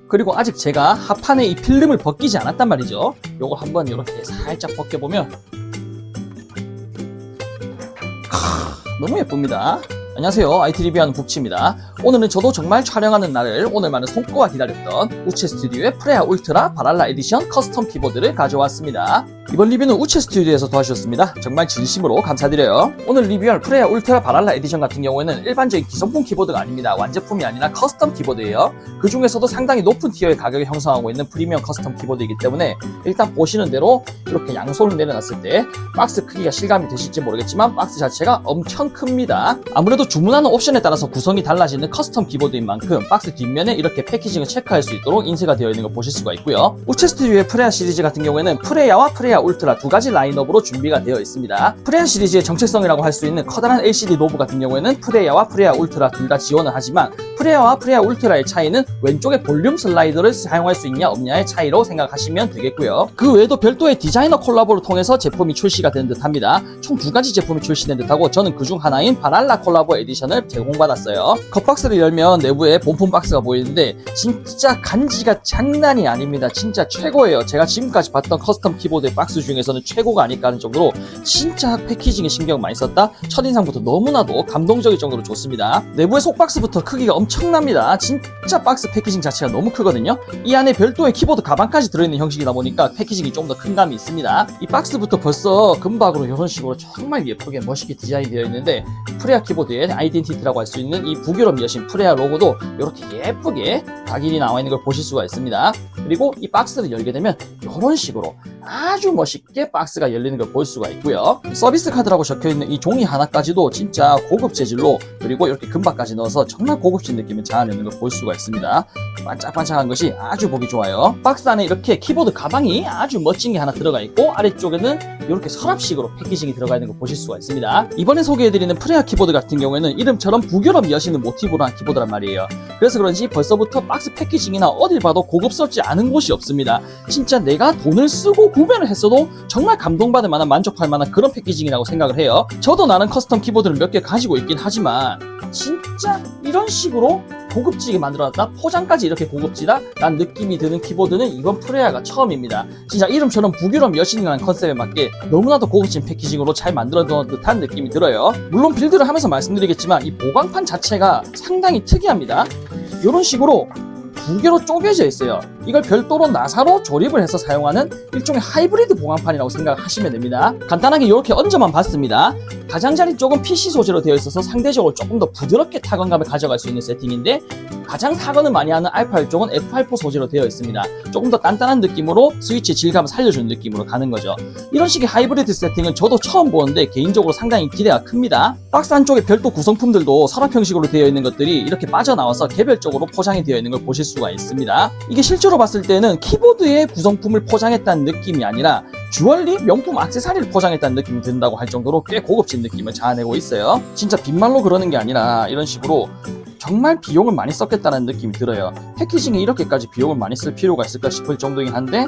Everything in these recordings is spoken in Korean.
그리고 아직 제가 하판에 이 필름을 벗기지 않았단 말이죠. 요거 한번 이렇게 살짝 벗겨보면 너무 예쁩니다. 안녕하세요, IT 리뷰하는 북치입니다. 오늘은 저도 정말 촬영하는 날을 오늘만은 손꼽아 기다렸던 우체 스튜디오의 프레아 울트라 바랄라 에디션 커스텀 키보드를 가져왔습니다. 이번 리뷰는 우체 스튜디오에서 도와주셨습니다. 정말 진심으로 감사드려요. 오늘 리뷰할 프레아 울트라 바랄라 에디션 같은 경우에는 일반적인 기성품 키보드가 아닙니다. 완제품이 아니라 커스텀 키보드예요. 그 중에서도 상당히 높은 티어의 가격을 형성하고 있는 프리미엄 커스텀 키보드이기 때문에 일단 보시는 대로 이렇게 양손을 내려놨을 때 박스 크기가 실감이 되실지 모르겠지만 박스 자체가 엄청 큽니다. 아무래도 주문하는 옵션에 따라서 구성이 달라지는 커스텀 키보드인 만큼 박스 뒷면에 이렇게 패키징을 체크할 수 있도록 인쇄가 되어 있는 걸 보실 수가 있고요. 우체 스튜디오의 프레아 시리즈 같은 경우에는 프레아와 프레아 울트라 두 가지 라인업으로 준비가 되어 있습니다. 프레아 시리즈의 정체성이라고 할 수 있는 커다란 LCD 노브 같은 경우에는 프레아와 프레아 울트라 둘 다 지원을 하지만 프레아와 프레아 울트라의 차이는 왼쪽에 볼륨 슬라이더를 사용할 수 있냐 없냐의 차이로 생각하시면 되겠고요. 그 외에도 별도의 디자이너 콜라보를 통해서 제품이 출시가 된 듯합니다. 총 두 가지 제품이 출시된 듯하고 저는 그중 하나인 바랄라 콜라보 에디션을 제공받았어요. 컵박스를 열면 내부에 본품 박스가 보이는데 진짜 간지가 장난이 아닙니다. 진짜 최고예요. 제가 지금까지 봤던 커스텀 키보드의 박스 중에서는 최고가 아닐까 하는 정도로 진짜 패키징에 신경 많이 썼다. 첫인상부터 너무나도 감동적일 정도로 좋습니다. 내부의 속박스부터 크기가 엄청납니다. 진짜 박스 패키징 자체가 너무 크거든요. 이 안에 별도의 키보드 가방까지 들어있는 형식이다 보니까 패키징이 좀 더 큰 감이 있습니다. 이 박스부터 벌써 금박으로 이런 식으로 정말 예쁘게 멋있게 디자인이 되어 있는데 프레아 키보드의 아이덴티티라고 할 수 있는 이 북유럽 여신 프레아 로고도 이렇게 예쁘게 각인이 나와 있는 걸 보실 수가 있습니다. 그리고 이 박스를 열게 되면 이런 식으로 아주 멋있게 박스가 열리는 걸 볼 수가 있고요. 서비스 카드라고 적혀있는 이 종이 하나까지도 진짜 고급 재질로 그리고 이렇게 금박까지 넣어서 정말 고급진 느낌을 자아내는 걸 볼 수가 있습니다. 반짝반짝한 것이 아주 보기 좋아요. 박스 안에 이렇게 키보드 가방이 아주 멋진 게 하나 들어가 있고 아래쪽에는 이렇게 서랍식으로 패키징이 들어가 있는 걸 보실 수가 있습니다. 이번에 소개해드리는 프레아 키보드 같은 경우에는 이름처럼 북유럽 여신을 모티브로 한 키보드란 말이에요. 그래서 그런지 벌써부터 박스 패키징이나 어딜 봐도 고급스럽지 않은 곳이 없습니다. 진짜 내가 돈을 쓰고 구매를 했어도 정말 감동받을 만한 만족할 만한 그런 패키징이라고 생각을 해요. 저도 나는 커스텀 키보드를 몇 개 가지고 있긴 하지만 진짜 이런 식으로 고급지게 만들어놨다 포장까지 이렇게 고급지다 난 느낌이 드는 키보드는 이번 프레아가 처음입니다. 진짜 이름처럼 북유럽 여신이라는 컨셉에 맞게 너무나도 고급진 패키징으로 잘 만들어 놓은 듯한 느낌이 들어요. 물론 빌드를 하면서 말씀드리겠지만 이 보강판 자체가 상당히 특이합니다. 이런 식으로 두 개로 쪼개져 있어요. 이걸 별도로 나사로 조립을 해서 사용하는 일종의 하이브리드 보강판이라고 생각하시면 됩니다. 간단하게 이렇게 얹어만 봤습니다. 가장자리 쪽은 PC 소재로 되어 있어서 상대적으로 조금 더 부드럽게 타건감을 가져갈 수 있는 세팅인데 가장 타건을 많이 하는 알파1 쪽은 F8 소재로 되어 있습니다. 조금 더 단단한 느낌으로 스위치 질감을 살려주는 느낌으로 가는 거죠. 이런 식의 하이브리드 세팅은 저도 처음 보는데 개인적으로 상당히 기대가 큽니다. 박스 안쪽에 별도 구성품들도 서랍 형식으로 되어 있는 것들이 이렇게 빠져나와서 개별적으로 포장이 되어 있는 걸 보실 수가 있습니다. 이게 실제로 봤을 때는 키보드의 구성품을 포장했다는 느낌이 아니라 주얼리 명품 액세서리를 포장했다는 느낌이 든다고 할 정도로 꽤 고급진 느낌을 자아내고 있어요. 진짜 빈말로 그러는 게 아니라 이런 식으로 정말 비용을 많이 썼겠다는 느낌이 들어요. 패키징에 이렇게까지 비용을 많이 쓸 필요가 있을까 싶을 정도이긴 한데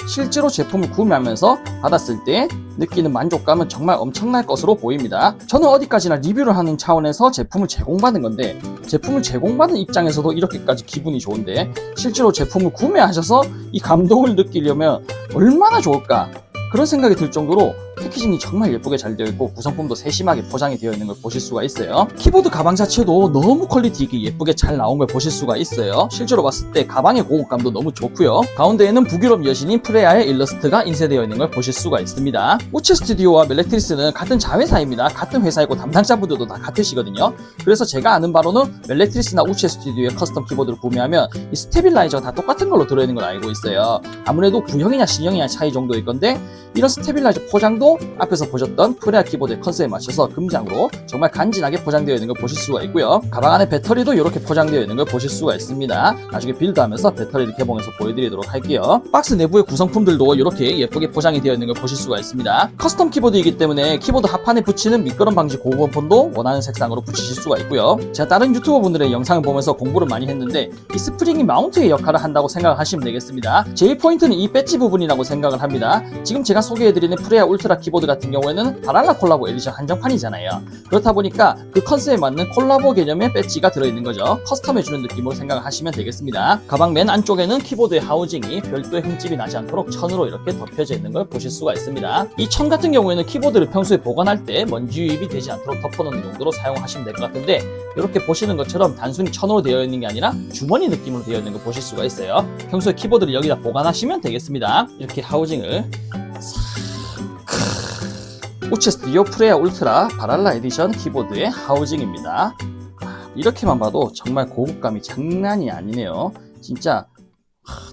실제로 제품을 구매하면서 받았을 때 느끼는 만족감은 정말 엄청날 것으로 보입니다. 저는 어디까지나 리뷰를 하는 차원에서 제품을 제공받은 건데 제품을 제공받은 입장에서도 이렇게까지 기분이 좋은데 실제로 제품을 구매하셔서 이 감동을 느끼려면 얼마나 좋을까 그런 생각이 들 정도로 패키징이 정말 예쁘게 잘 되어 있고 구성품도 세심하게 포장이 되어 있는 걸 보실 수가 있어요. 키보드 가방 자체도 너무 퀄리티 있게 예쁘게 잘 나온 걸 보실 수가 있어요. 실제로 봤을 때 가방의 고급감도 너무 좋고요. 가운데에는 북유럽 여신인 프레아의 일러스트가 인쇄되어 있는 걸 보실 수가 있습니다. 우체 스튜디오와 멜렉트리스는 같은 자회사입니다. 같은 회사이고 담당자분들도 다 같으시거든요. 그래서 제가 아는 바로는 멜렉트리스나 우체 스튜디오의 커스텀 키보드를 구매하면 이 스테빌라이저가 다 똑같은 걸로 들어있는 걸 알고 있어요. 아무래도 구형이냐 신형이냐 차이 정도일 건데 이런 스테빌라이저 포장도 앞에서 보셨던 프레아 키보드의 컨셉에 맞춰서 금장으로 정말 간지나게 포장되어 있는 걸 보실 수가 있고요. 가방 안에 배터리도 이렇게 포장되어 있는 걸 보실 수가 있습니다. 나중에 빌드하면서 배터리를 개봉해서 보여드리도록 할게요. 박스 내부의 구성품들도 이렇게 예쁘게 포장이 되어 있는 걸 보실 수가 있습니다. 커스텀 키보드이기 때문에 키보드 하판에 붙이는 미끄럼 방지 고무번폰도 원하는 색상으로 붙이실 수가 있고요. 제가 다른 유튜버 분들의 영상을 보면서 공부를 많이 했는데 이 스프링이 마운트의 역할을 한다고 생각하시면 되겠습니다. 제일 포인트는 이 배지 부분이라고 생각을 합니다. 지금 제가 소개해드리는 프레아 울트라 울트라 키보드 같은 경우에는 바랄라 콜라보 에디션 한정판이잖아요. 그렇다 보니까 그 컨셉에 맞는 콜라보 개념의 배지가 들어있는 거죠. 커스텀해주는 느낌으로 생각하시면 되겠습니다. 가방 맨 안쪽에는 키보드의 하우징이 별도의 흠집이 나지 않도록 천으로 이렇게 덮여져 있는 걸 보실 수가 있습니다. 이 천 같은 경우에는 키보드를 평소에 보관할 때 먼지 유입이 되지 않도록 덮어놓는 용도로 사용하시면 될 것 같은데, 이렇게 보시는 것처럼 단순히 천으로 되어 있는 게 아니라 주머니 느낌으로 되어 있는 거 보실 수가 있어요. 평소에 키보드를 여기다 보관하시면 되겠습니다. 이렇게 하우징을 우체 스튜디오 프레아 울트라 바랄라 에디션 키보드의 하우징입니다. 이렇게만 봐도 정말 고급감이 장난이 아니네요. 진짜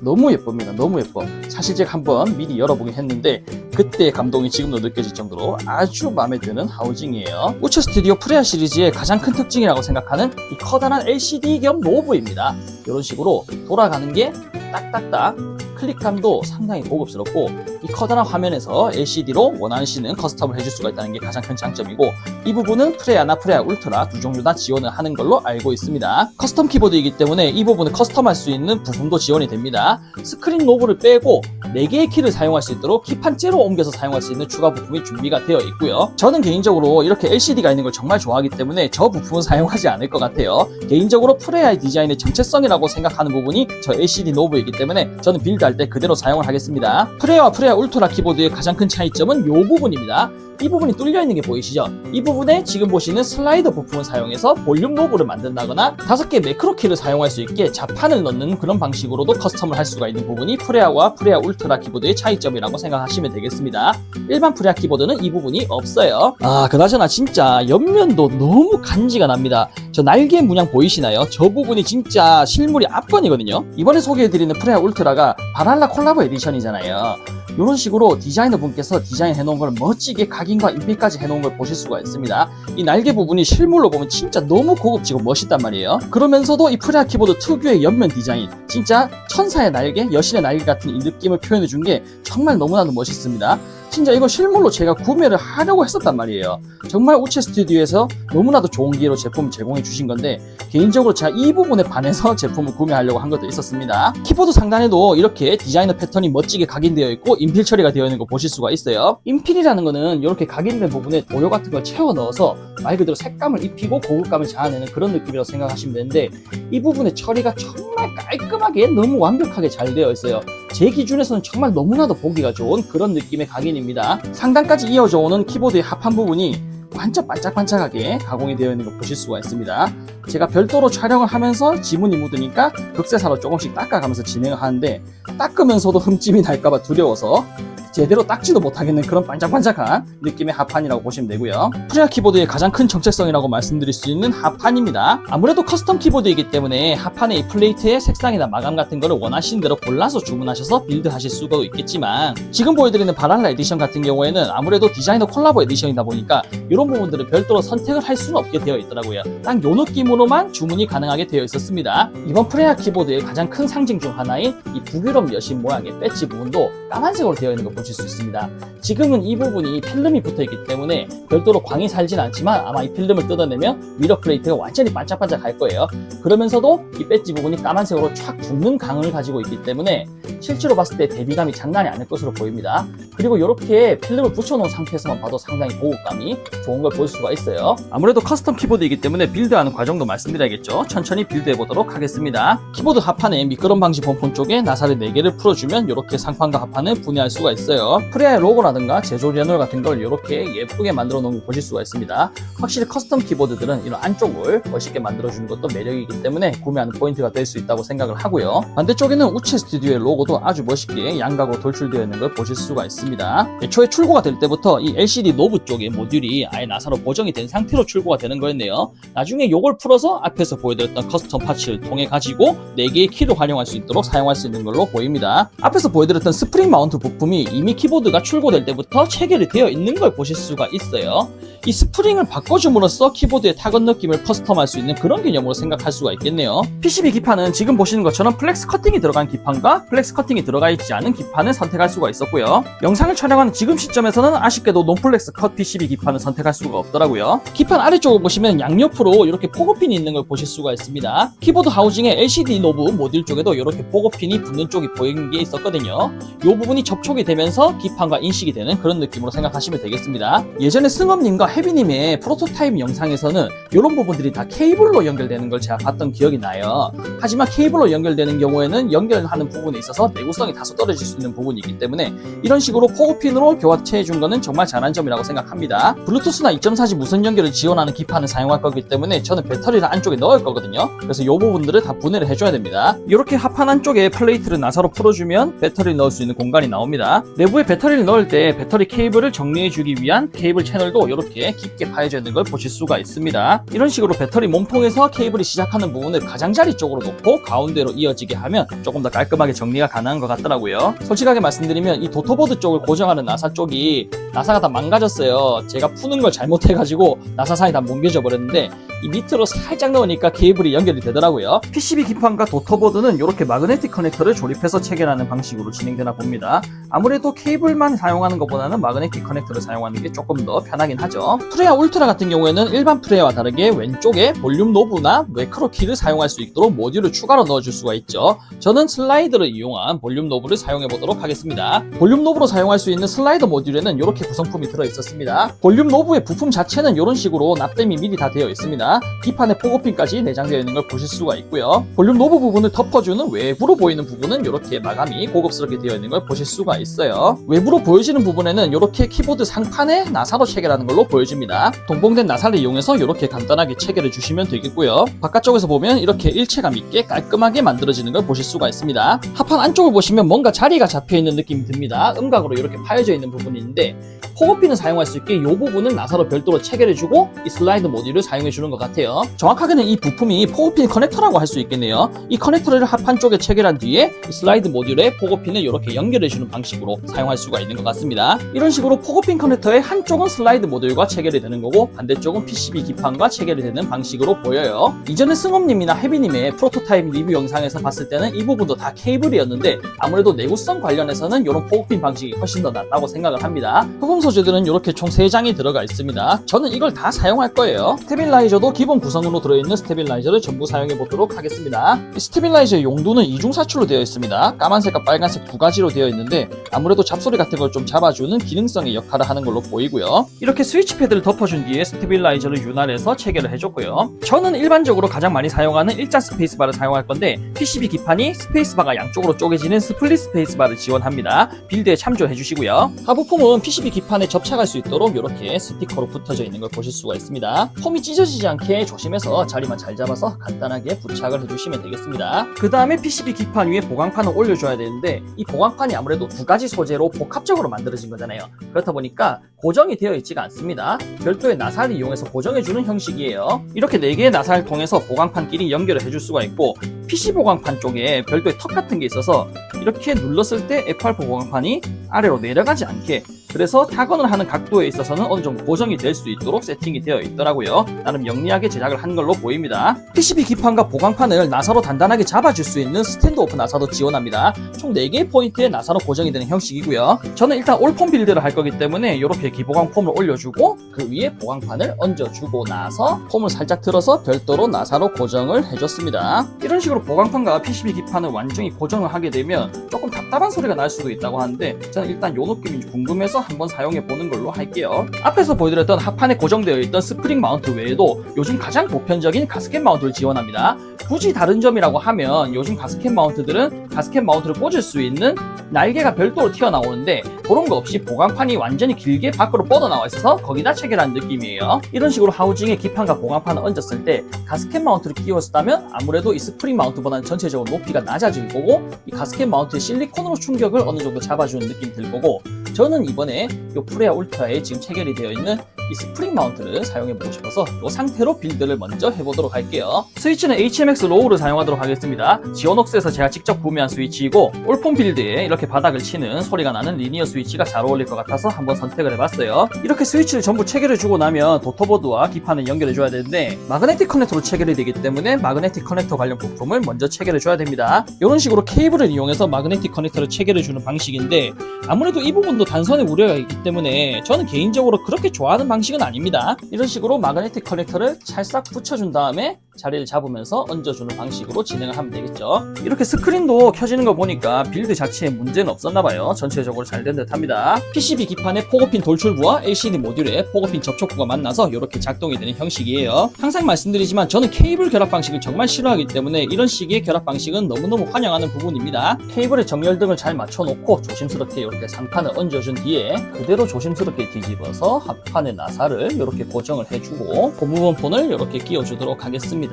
너무 예쁩니다. 너무 예뻐. 사실 제가 한번 미리 열어보긴 했는데 그때의 감동이 지금도 느껴질 정도로 아주 마음에 드는 하우징이에요. 우체 스튜디오 프레아 시리즈의 가장 큰 특징이라고 생각하는 이 커다란 LCD 겸 노브입니다. 이런 식으로 돌아가는 게 딱딱딱, 클릭감도 상당히 고급스럽고 이 커다란 화면에서 LCD로 원하시는 커스텀을 해줄 수가 있다는 게 가장 큰 장점이고, 이 부분은 프레아나 프레아 울트라 두 종류 다 지원을 하는 걸로 알고 있습니다. 커스텀 키보드이기 때문에 이 부분을 커스텀할 수 있는 부품도 지원이 됩니다. 스크린 노브를 빼고 4개의 키를 사용할 수 있도록 키판째로 옮겨서 사용할 수 있는 추가 부품이 준비가 되어 있고요. 저는 개인적으로 이렇게 LCD가 있는 걸 정말 좋아하기 때문에 저 부품은 사용하지 않을 것 같아요. 개인적으로 프레아의 디자인의 정체성이라고 생각하는 부분이 저 LCD 노브이기 때문에 저는 빌드할 때 그대로 사용을 하겠습니다. 프레아와 프레아 울트라 키보드의 가장 큰 차이점은 이 부분입니다. 이 부분이 뚫려있는 게 보이시죠? 이 부분에 지금 보시는 슬라이더 부품을 사용해서 볼륨 노브를 만든다거나 5개 매크로키를 사용할 수 있게 자판을 넣는 그런 방식으로도 커스텀을 할 수가 있는 부분이 프레아와 프레아 울트라 키보드의 차이점이라고 생각하시면 되겠습니다. 일반 프레아 키보드는 이 부분이 없어요. 그나저나 진짜 옆면도 너무 간지가 납니다. 저 날개 문양 보이시나요? 저 부분이 진짜 실물이 압권이거든요. 이번에 소개해드리는 프레아 울트라가 바랄라 콜라보 에디션이잖아요. 이런 식으로 디자이너 분께서 디자인해 놓은 걸 멋지게 각인과 인필까지 해놓은 걸 보실 수가 있습니다. 이 날개 부분이 실물로 보면 진짜 너무 고급지고 멋있단 말이에요. 그러면서도 이 프레아 키보드 특유의 옆면 디자인, 진짜 천사의 날개, 여신의 날개 같은 이 느낌을 표현해 준 게 정말 너무나도 멋있습니다. 진짜 이거 실물로 제가 구매를 하려고 했었단 말이에요. 정말 우체 스튜디오에서 너무나도 좋은 기회로 제품을 제공해 주신 건데, 개인적으로 제가 이 부분에 반해서 제품을 구매하려고 한 것도 있었습니다. 키보드 상단에도 이렇게 디자이너 패턴이 멋지게 각인되어 있고 인필 처리가 되어 있는 거 보실 수가 있어요. 인필이라는 거는 이렇게 각인된 부분에 도료 같은 걸 채워 넣어서 말 그대로 색감을 입히고 고급감을 자아내는 그런 느낌이라고 생각하시면 되는데, 이 부분의 처리가 정말 깔끔하게 너무 완벽하게 잘 되어 있어요. 제 기준에서는 정말 너무나도 보기가 좋은 그런 느낌의 각인입니다. 상단까지 이어져 오는 키보드의 합판 부분이 완전 반짝반짝하게 가공이 되어 있는 거 보실 수가 있습니다. 제가 별도로 촬영을 하면서 지문이 묻으니까 극세사로 조금씩 닦아가면서 진행을 하는데, 닦으면서도 흠집이 날까봐 두려워서 제대로 닦지도 못하겠는 그런 반짝반짝한 느낌의 합판이라고 보시면 되고요. 프레아 키보드의 가장 큰 정체성이라고 말씀드릴 수 있는 합판입니다. 아무래도 커스텀 키보드이기 때문에 합판의 이 플레이트의 색상이나 마감 같은 거를 원하시는 대로 골라서 주문하셔서 빌드하실 수가 있겠지만, 지금 보여드리는 바랄라 에디션 같은 경우에는 아무래도 디자이너 콜라보 에디션이다 보니까 이런 부분들을 별도로 선택을 할 수는 없게 되어 있더라고요. 딱 요 느낌으로만 주문이 가능하게 되어 있었습니다. 이번 프레아 키보드의 가장 큰 상징 중 하나인 이 북유럽 여신 모양의 배지 부분도 까만색으로 되어 있는 거 보실 수 있습니다. 지금은 이 부분이 필름이 붙어있기 때문에 별도로 광이 살진 않지만 아마 이 필름을 뜯어내면 미러 플레이트가 완전히 반짝반짝할 거예요. 그러면서도 이 배지 부분이 까만색으로 촥 붙는 강을 가지고 있기 때문에 실제로 봤을 때 대비감이 장난이 아닐 것으로 보입니다. 그리고 이렇게 필름을 붙여놓은 상태에서만 봐도 상당히 고급감이 좋은 걸 볼 수가 있어요. 아무래도 커스텀 키보드이기 때문에 빌드하는 과정도 말씀드려야겠죠. 천천히 빌드해보도록 하겠습니다. 키보드 합판에 미끄럼 방지 본폰 쪽에 나사를 4개를 풀어주면 이렇게 상판과 합판을 분해할 수가 있어요. 프레아의 로고라든가 제조 리뉴얼 같은 걸 이렇게 예쁘게 만들어 놓은 거 보실 수가 있습니다. 확실히 커스텀 키보드들은 이런 안쪽을 멋있게 만들어주는 것도 매력이기 때문에 구매하는 포인트가 될 수 있다고 생각을 하고요. 반대쪽에는 우체 스튜디오의 로고도 아주 멋있게 양각으로 돌출되어 있는 걸 보실 수가 있습니다. 애초에 출고가 될 때부터 이 LCD 노브 쪽의 모듈이 아예 나사로 고정이 된 상태로 출고가 되는 거였네요. 나중에 이걸 풀어서 앞에서 보여드렸던 커스텀 파츠를 통해 가지고 4개의 키를 활용할 수 있도록 사용할 수 있는 걸로 보입니다. 앞에서 보여드렸던 스프링 마운트 부품이 이미 키보드가 출고될 때부터 체결이 되어 있는 걸 보실 수가 있어요. 이 스프링을 바꿔줌으로써 키보드의 타건 느낌을 커스텀할 수 있는 그런 개념으로 생각할 수가 있겠네요. PCB 기판은 지금 보시는 것처럼 플렉스 커팅이 들어간 기판과 플렉스 커팅이 들어가 있지 않은 기판을 선택할 수가 있었고요. 영상을 촬영하는 지금 시점에서는 아쉽게도 논플렉스 컷 PCB 기판을 선택할 체결할 수가 없더라고요. 기판 아래쪽을 보시면 양옆으로 이렇게 포고핀이 있는 걸 보실 수가 있습니다. 키보드 하우징의 LCD 노브 모듈 쪽에도 이렇게 포고핀이 붙는 쪽이 보이는 게 있었거든요. 이 부분이 접촉이 되면서 기판과 인식이 되는 그런 느낌으로 생각하시면 되겠습니다. 예전에 승업님과 혜비님의 프로토타입 영상에서는 이런 부분들이 다 케이블로 연결되는 걸 제가 봤던 기억이 나요. 하지만 케이블로 연결되는 경우에는 연결하는 부분에 있어서 내구성이 다소 떨어질 수 있는 부분이 있기 때문에 이런 식으로 포고핀으로 교체해 준 거는 정말 잘한 점이라고 생각합니다. 블루투스나 2.4G 무선 연결을 지원하는 기판을 사용할 거기 때문에 저는 배터리를 안쪽에 넣을 거거든요. 그래서 이 부분들을 다 분해를 해줘야 됩니다. 이렇게 합판 안쪽에 플레이트를 나사로 풀어주면 배터리를 넣을 수 있는 공간이 나옵니다. 내부에 배터리를 넣을 때 배터리 케이블을 정리해주기 위한 케이블 채널도 이렇게 깊게 파여져 있는 걸 보실 수가 있습니다. 이런 식으로 배터리 몸통에서 케이블이 시작하는 부분을 가장자리 쪽으로 놓고 가운데로 이어지게 하면 조금 더 깔끔하게 정리가 가능한 것 같더라고요. 솔직하게 말씀드리면 이 도토보드 쪽을 고정하는 나사 쪽이 나사가 다 망가졌어요. 제가 푸는 걸 잘못해가지고 나사선이 다 뭉개져 버렸는데 이 밑으로 살짝 넣으니까 케이블이 연결이 되더라고요. PCB 기판과 도토보드는 이렇게 마그네틱 커넥터를 조립해서 체결하는 방식으로 진행되나 봅니다. 아무래도 케이블만 사용하는 것보다는 마그네틱 커넥터를 사용하는 게 조금 더 편하긴 하죠. 프레아 울트라 같은 경우에는 일반 프레아와 다르게 왼쪽에 볼륨 노브나 매크로 키를 사용할 수 있도록 모듈을 추가로 넣어줄 수가 있죠. 저는 슬라이드를 이용한 볼륨 노브를 사용해 보도록 하겠습니다. 볼륨 노브로 사용할 수 있는 슬라이더 모듈에는 이렇게 구성품이 들어있었습니다. 볼륨 노브의 부품 자체는 이런 식으로 납땜이 미리 다 되어 있습니다. 기판에 포고핀까지 내장되어 있는 걸 보실 수가 있고요. 볼륨 노브 부분을 덮어주는 외부로 보이는 부분은 이렇게 마감이 고급스럽게 되어 있는 걸 보실 수가 있어요. 외부로 보여지는 부분에는 이렇게 키보드 상판에 나사로 체결하는 걸로 보여집니다. 동봉된 나사를 이용해서 이렇게 간단하게 체결해 주시면 되겠고요. 바깥쪽에서 보면 이렇게 일체감 있게 깔끔하게 만들어지는 걸 보실 수가 있습니다. 합판 안쪽을 보시면 뭔가 자리가 잡혀 있는 느낌이 듭니다. 음각으로 이렇게 파여져 있는 부분이 있는데 포고핀을 사용할 수 있게 이 부분은 나사로 별도로 체결해주고 이 슬라이드 모듈을 사용해주는 것 같아요. 정확하게는 이 부품이 포고핀 커넥터라고 할 수 있겠네요. 이 커넥터를 합판 쪽에 체결한 뒤에 이 슬라이드 모듈에 포고핀을 이렇게 연결해주는 방식으로 사용할 수가 있는 것 같습니다. 이런 식으로 포고핀 커넥터의 한쪽은 슬라이드 모듈과 체결이 되는 거고 반대쪽은 PCB 기판과 체결이 되는 방식으로 보여요. 이전에 승업님이나 혜비님의 프로토타입 리뷰 영상에서 봤을 때는 이 부분도 다 케이블이었는데 아무래도 내구성 관련해서는 이런 포고핀 방식이 훨씬 더 낫다고 생각을 합니다. 흡음 소재들은 이렇게 총 3장이 들어가 있습니다. 저는 이걸 다 사용할 거예요. 스테빌라이저도 기본 구성으로 들어있는 스테빌라이저를 전부 사용해 보도록 하겠습니다. 이 스테빌라이저의 용도는 이중사출로 되어 있습니다. 까만색과 빨간색 두 가지로 되어 있는데 아무래도 잡소리 같은 걸 좀 잡아주는 기능성의 역할을 하는 걸로 보이고요. 이렇게 스위치 패드를 덮어준 뒤에 스테빌라이저를 윤활해서 체결을 해줬고요. 저는 일반적으로 가장 많이 사용하는 일자 스페이스바를 사용할 건데 PCB 기판이 스페이스바가 양쪽으로 쪼개지는 스플릿 스페이스바를 지원합니다. 빌드에 참조해 주시고요. 하부품은 PCB 기판에 접착할 수 있도록 이렇게 스티커로 붙어져 있는 걸 보실 수가 있습니다. 폼이 찢어지지 않게 조심해서 자리만 잘 잡아서 간단하게 부착을 해주시면 되겠습니다. 그 다음에 PCB 기판 위에 보강판을 올려줘야 되는데 이 보강판이 아무래도 두 가지 소재로 복합적으로 만들어진 거잖아요. 그렇다 보니까 고정이 되어 있지가 않습니다. 별도의 나사를 이용해서 고정해주는 형식이에요. 이렇게 4개의 나사를 통해서 보강판끼리 연결을 해줄 수가 있고 PC 보강판 쪽에 별도의 턱 같은 게 있어서 이렇게 눌렀을 때 F8 보강판이 아래로 내려가지 않게 그래서 타건을 하는 각도에 있어서는 어느 정도 고정이 될 수 있도록 세팅이 되어 있더라고요. 나름 영리하게 제작을 한 걸로 보입니다. PCB 기판과 보강판을 나사로 단단하게 잡아줄 수 있는 스탠드오프 나사도 지원합니다. 총 4개의 포인트에 나사로 고정이 되는 형식이고요. 저는 일단 올폼 빌드를 할 거기 때문에 이렇게 기보강 폼을 올려주고 그 위에 보강판을 얹어주고 나서 폼을 살짝 틀어서 별도로 나사로 고정을 해줬습니다. 이런 식으로 보강판과 PCB 기판을 완전히 고정을 하게 되면 조금 답답한 소리가 날 수도 있다고 하는데 저는 일단 이 느낌이 궁금해서 한번 사용해 보는 걸로 할게요. 앞에서 보여드렸던 합판에 고정되어 있던 스프링 마운트 외에도 요즘 가장 보편적인 가스켓 마운트를 지원합니다. 굳이 다른 점이라고 하면 요즘 가스켓 마운트들은 가스켓 마운트를 꽂을 수 있는 날개가 별도로 튀어나오는데 그런 거 없이 보강판이 완전히 길게 밖으로 뻗어나와 있어서 거기다 체결한 느낌이에요. 이런 식으로 하우징에 기판과 보강판을 얹었을 때 가스켓 마운트를 끼웠다면 아무래도 이 스프링 마운트보다는 전체적으로 높이가 낮아질 거고 이 가스켓 마운트의 실리콘으로 충격을 어느 정도 잡아주는 느낌이 들 거고 저는 이번에 이 프레아 울트라에 지금 체결이 되어 있는 이 스프링 마운트를 사용해보고 싶어서 이 상태로 빌드를 먼저 해보도록 할게요. 스위치는 HMX 로우를 사용하도록 하겠습니다. 지오녹스에서 제가 직접 구매한 스위치이고 올폼 빌드에 이렇게 바닥을 치는 소리가 나는 리니어 스위치가 잘 어울릴 것 같아서 한번 선택을 해봤어요. 이렇게 스위치를 전부 체결해주고 나면 도토보드와 기판을 연결해줘야 되는데 마그네틱 커넥터로 체결이 되기 때문에 마그네틱 커넥터 관련 부품을 먼저 체결해줘야 됩니다. 이런 식으로 케이블을 이용해서 마그네틱 커넥터를 체결해주는 방식인데 아무래도 이 부분도 단선의 우려가 있기 때문에 저는 개인적으로 그렇게 좋아하는 방식은 아닙니다. 이런 식으로 마그네틱 커넥터를 찰싹 붙여준 다음에 자리를 잡으면서 얹어주는 방식으로 진행을 하면 되겠죠. 이렇게 스크린도 켜지는 거 보니까 빌드 자체에 문제는 없었나봐요. 전체적으로 잘 된 듯 합니다. PCB 기판의 포거핀 돌출부와 LCD 모듈의 포거핀 접촉부가 만나서 이렇게 작동이 되는 형식이에요. 항상 말씀드리지만 저는 케이블 결합 방식을 정말 싫어하기 때문에 이런 식의 결합 방식은 너무너무 환영하는 부분입니다. 케이블의 정렬 등을 잘 맞춰놓고 조심스럽게 이렇게 상판을 얹어준 뒤에 그대로 조심스럽게 뒤집어서 합판의 나사를 이렇게 고정을 해주고 고무번폰을 이렇게 끼워주도록 하겠습니다.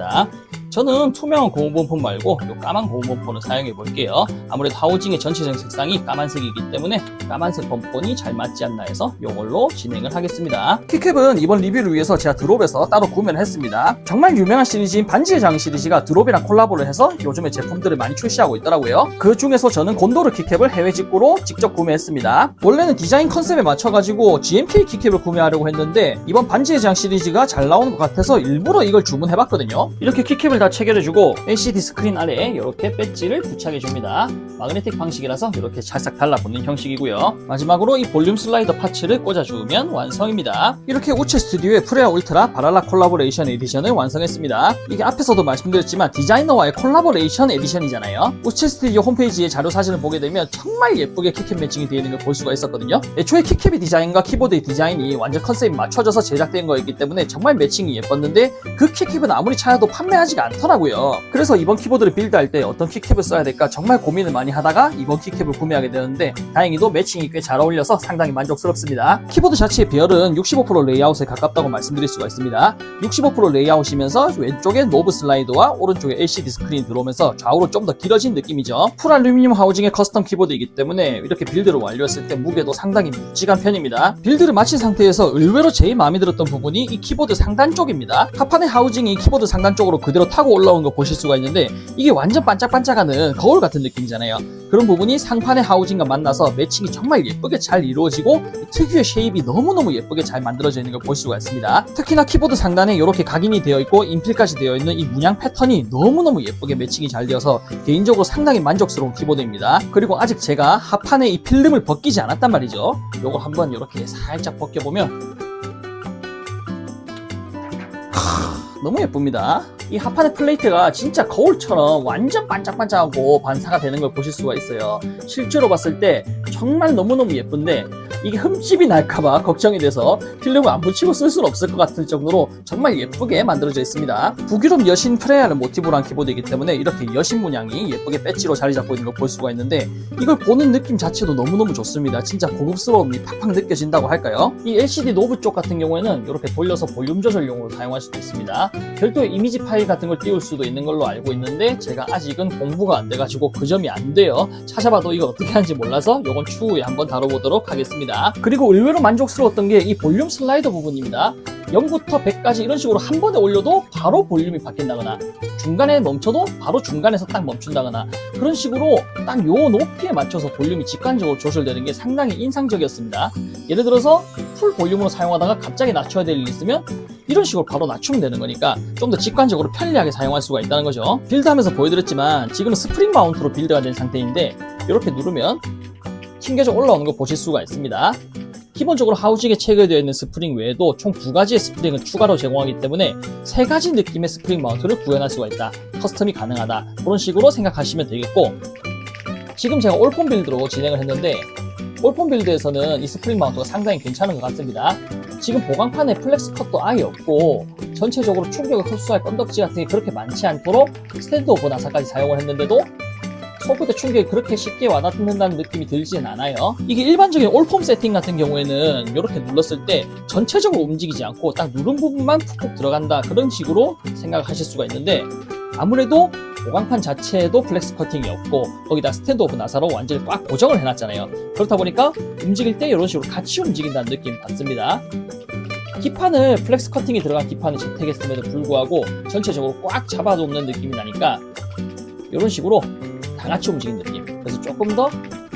저는 투명한 고무번폰 말고 이 까만 고무번폰을 사용해 볼게요. 아무래도 하우징의 전체적인 색상이 까만색이기 때문에 까만색 번폰이 잘 맞지 않나 해서 이걸로 진행을 하겠습니다. 키캡은 이번 리뷰를 위해서 제가 드롭에서 따로 구매를 했습니다. 정말 유명한 시리즈인 반지의 장 시리즈가 드롭이랑 콜라보를 해서 요즘에 제품들을 많이 출시하고 있더라고요. 그 중에서 저는 곤도르 키캡을 해외 직구로 직접 구매했습니다. 원래는 디자인 컨셉에 맞춰가지고 GMK 키캡을 구매하려고 했는데 이번 반지의 장 시리즈가 잘 나오는 것 같아서 일부러 이걸 주문해봤거든요. 이렇게 키캡을 다 체결해주고 LCD 스크린 아래에 이렇게 배지를 부착해줍니다. 마그네틱 방식이라서 이렇게 찰싹 달라붙는 형식이고요. 마지막으로 이 볼륨 슬라이더 파츠를 꽂아주면 완성입니다. 이렇게 우체 스튜디오의 프레아 울트라 바랄라 콜라보레이션 에디션을 완성했습니다. 이게 앞에서도 말씀드렸지만 디자이너와의 콜라보레이션 에디션이잖아요. 우체 스튜디오 홈페이지에 자료 사진을 보게 되면 정말 예쁘게 키캡 매칭이 되어 있는 걸 볼 수가 있었거든요. 애초에 키캡의 디자인과 키보드의 디자인이 완전 컨셉에 맞춰져서 제작된 거였기 때문에 정말 매칭이 예뻤는데 그 키캡은 아무리 찾아도 판매하지가 않더라고요. 그래서 이번 키보드를 빌드할 때 어떤 키캡을 써야 될까 정말 고민을 많이 하다가 이번 키캡을 구매하게 되는데 다행히도 매칭이 꽤 잘 어울려서 상당히 만족스럽습니다. 키보드 자체의 배열은 65% 레이아웃에 가깝다고 말씀드릴 수가 있습니다. 65% 레이아웃이면서 왼쪽에 노브 슬라이더와 오른쪽에 LCD 스크린이 들어오면서 좌우로 좀 더 길어진 느낌이죠. 풀 알루미늄 하우징의 커스텀 키보드이기 때문에 이렇게 빌드를 완료했을 때 무게도 상당히 묵직한 편입니다. 빌드를 마친 상태에서 의외로 제일 마음에 들었던 부분이 이 키보드 상단 쪽입니다. 하판의 하우징이 키보드 상단 쪽으로 그대로 타고 올라온 거 보실 수가 있는데 이게 완전 반짝반짝하는 거울 같은 느낌이잖아요. 그런 부분이 상판의 하우징과 만나서 매칭이 정말 예쁘게 잘 이루어지고 특유의 쉐입이 너무너무 예쁘게 잘 만들어져 있는 걸 볼 수가 있습니다. 특히나 키보드 상단에 이렇게 각인이 되어 있고 인필까지 되어 있는 이 문양 패턴이 너무너무 예쁘게 매칭이 잘 되어서 개인적으로 상당히 만족스러운 키보드입니다. 그리고 아직 제가 하판에 이 필름을 벗기지 않았단 말이죠. 요걸 한번 이렇게 살짝 벗겨보면 너무 예쁩니다. 이 하판의 플레이트가 진짜 거울처럼 완전 반짝반짝하고 반사가 되는 걸 보실 수가 있어요. 실제로 봤을 때 정말 너무너무 예쁜데 이게 흠집이 날까봐 걱정이 돼서 필름을 안 붙이고 쓸 수는 없을 것 같을 정도로 정말 예쁘게 만들어져 있습니다. 북유럽 여신 프레아를 모티브로 한 키보드이기 때문에 이렇게 여신 문양이 예쁘게 배지로 자리 잡고 있는 걸 볼 수가 있는데 이걸 보는 느낌 자체도 너무너무 좋습니다. 진짜 고급스러움이 팍팍 느껴진다고 할까요? 이 LCD 노브 쪽 같은 경우에는 이렇게 돌려서 볼륨 조절용으로 사용할 수도 있습니다. 별도의 이미지 파일 같은 걸 띄울 수도 있는 걸로 알고 있는데 제가 아직은 공부가 안 돼가지고 그 점이 안 돼요. 찾아봐도 이거 어떻게 하는지 몰라서 이건 추후에 한번 다뤄보도록 하겠습니다. 그리고 의외로 만족스러웠던 게 이 볼륨 슬라이더 부분입니다. 0부터 100까지 이런 식으로 한 번에 올려도 바로 볼륨이 바뀐다거나 중간에 멈춰도 바로 중간에서 딱 멈춘다거나 그런 식으로 딱 요 높이에 맞춰서 볼륨이 직관적으로 조절되는 게 상당히 인상적이었습니다. 예를 들어서 풀 볼륨으로 사용하다가 갑자기 낮춰야 될 일이 있으면 이런 식으로 바로 낮추면 되는 거니까 좀 더 직관적으로 편리하게 사용할 수가 있다는 거죠. 빌드하면서 보여드렸지만 지금은 스프링 마운트로 빌드가 된 상태인데 이렇게 누르면 튕겨져 올라오는 거 보실 수가 있습니다. 기본적으로 하우징에 체결되어 있는 스프링 외에도 총 2가지의 스프링을 추가로 제공하기 때문에 3가지 느낌의 스프링 마운트를 구현할 수가 있다. 커스텀이 가능하다. 그런 식으로 생각하시면 되겠고 지금 제가 올폰 빌드로 진행을 했는데 올폰 빌드에서는 이 스프링 마운트가 상당히 괜찮은 것 같습니다. 지금 보강판에 플렉스 컷도 아예 없고 전체적으로 충격을 흡수할 건덕지 같은 게 그렇게 많지 않도록 스탠드 오브 나사까지 사용을 했는데도 손끝에 충격이 그렇게 쉽게 와닿는다는 느낌이 들지는 않아요. 이게 일반적인 올폼 세팅 같은 경우에는 이렇게 눌렀을 때 전체적으로 움직이지 않고 딱 누른 부분만 푹푹 들어간다 그런 식으로 생각하실 수가 있는데 아무래도 보강판 자체에도 플렉스 커팅이 없고 거기다 스탠드 오브 나사로 완전히 꽉 고정을 해놨잖아요. 그렇다 보니까 움직일 때 이런 식으로 같이 움직인다는 느낌이 받습니다. 기판을 플렉스 커팅이 들어간 기판을 채택했음에도 불구하고 전체적으로 꽉 잡아놓는 느낌이 나니까 이런 식으로 다 같이 움직이는 느낌. 그래서 조금 더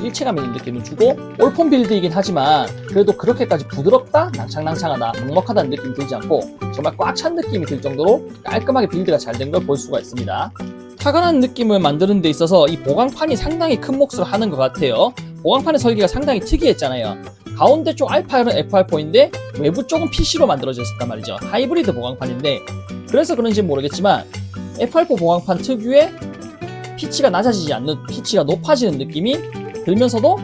일체감 있는 느낌을 주고 올폰 빌드이긴 하지만 그래도 그렇게까지 부드럽다, 낭창낭창하다, 먹먹하다는 느낌이 들지 않고 정말 꽉 찬 느낌이 들 정도로 깔끔하게 빌드가 잘 된 걸 볼 수가 있습니다. 타건한 느낌을 만드는 데 있어서 이 보강판이 상당히 큰 몫을 하는 것 같아요. 보강판의 설계가 상당히 특이했잖아요. 가운데 쪽 알파열은 F8.4인데 외부 쪽은 PC로 만들어져 있었단 말이죠. 하이브리드 보강판인데 그래서 그런지 모르겠지만 F8.4 보강판 특유의 피치가 낮아지지 않는, 피치가 높아지는 느낌이 들면서도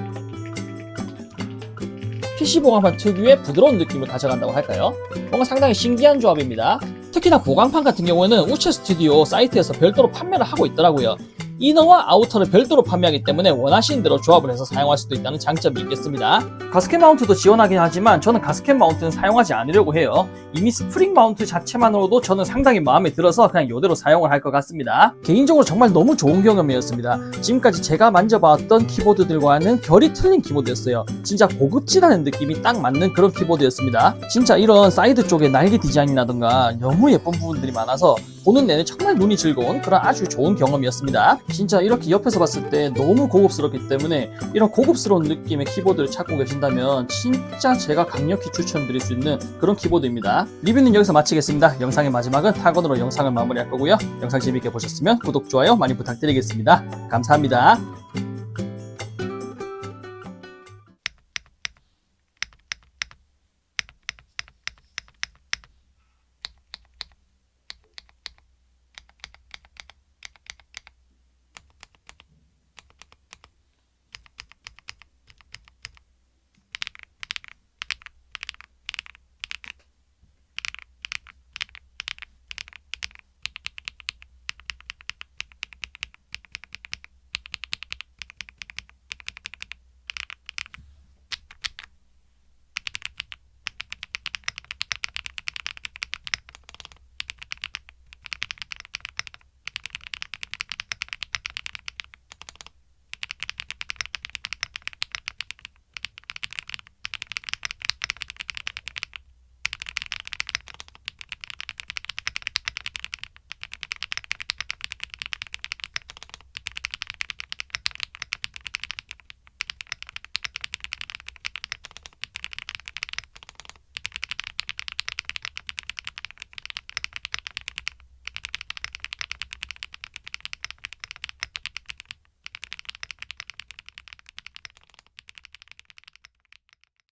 PC 보강판 특유의 부드러운 느낌을 가져간다고 할까요? 뭔가 상당히 신기한 조합입니다. 특히나 보강판 같은 경우에는 우체 스튜디오 사이트에서 별도로 판매를 하고 있더라고요. 이너와 아우터를 별도로 판매하기 때문에 원하시는 대로 조합을 해서 사용할 수도 있다는 장점이 있겠습니다. 가스켓 마운트도 지원하긴 하지만 저는 가스켓 마운트는 사용하지 않으려고 해요. 이미 스프링 마운트 자체만으로도 저는 상당히 마음에 들어서 그냥 이대로 사용을 할 것 같습니다. 개인적으로 정말 너무 좋은 경험이었습니다. 지금까지 제가 만져봤던 키보드들과는 결이 틀린 키보드였어요. 진짜 고급지다는 느낌이 딱 맞는 그런 키보드였습니다. 진짜 이런 사이드 쪽에 날개 디자인이라던가 너무 예쁜 부분들이 많아서 보는 내내 정말 눈이 즐거운 그런 아주 좋은 경험이었습니다. 진짜 이렇게 옆에서 봤을 때 너무 고급스럽기 때문에 이런 고급스러운 느낌의 키보드를 찾고 계신다면 진짜 제가 강력히 추천드릴 수 있는 그런 키보드입니다. 리뷰는 여기서 마치겠습니다. 영상의 마지막은 타건으로 영상을 마무리할 거고요. 영상 재밌게 보셨으면 구독, 좋아요 많이 부탁드리겠습니다. 감사합니다.